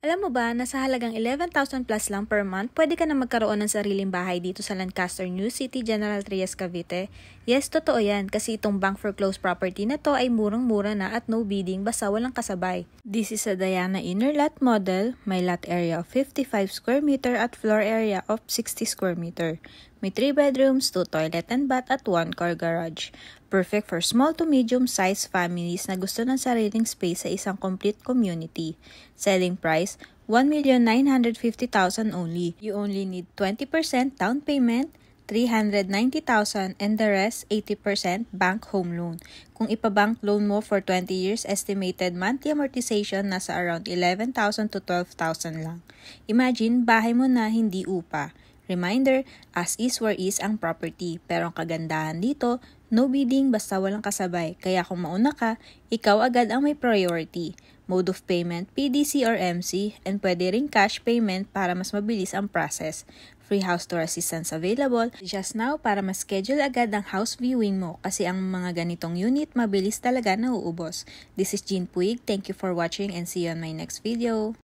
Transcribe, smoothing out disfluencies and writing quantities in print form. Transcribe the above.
Alam mo ba na sa halagang 11,000 plus lang per month, pwede ka na magkaroon ng sariling bahay dito sa Lancaster, New City, General Trias, Cavite? Yes, totoo yan kasi itong bank foreclosed property na to ay murang-mura na at no bidding basta walang kasabay. This is a Diana inner lot model, may lot area of 55 square meter at floor area of 60 square meter. May 3 bedrooms, 2 toilet and bath at 1 car garage. Perfect for small to medium size families na gusto ng sariling space sa isang complete community. Selling price, 1,950,000 only. You only need 20% down payment, 390,000 and the rest 80% bank home loan. Kung ipa-bank loan mo for 20 years, estimated monthly amortization nasa around 11,000 to 12,000 lang. Imagine, bahay mo na hindi upa. Reminder, as is where is ang property. Pero ang kagandahan dito, no bidding basta walang kasabay. Kaya kung mauna ka, ikaw agad ang may priority. Mode of payment, PDC or MC, and pwede ring cash payment para mas mabilis ang process. Free house tour assistance available just now para ma-schedule agad ang house viewing mo kasi ang mga ganitong unit mabilis talaga nauubos. This is Jean Puig. Thank you for watching and see you on my next video.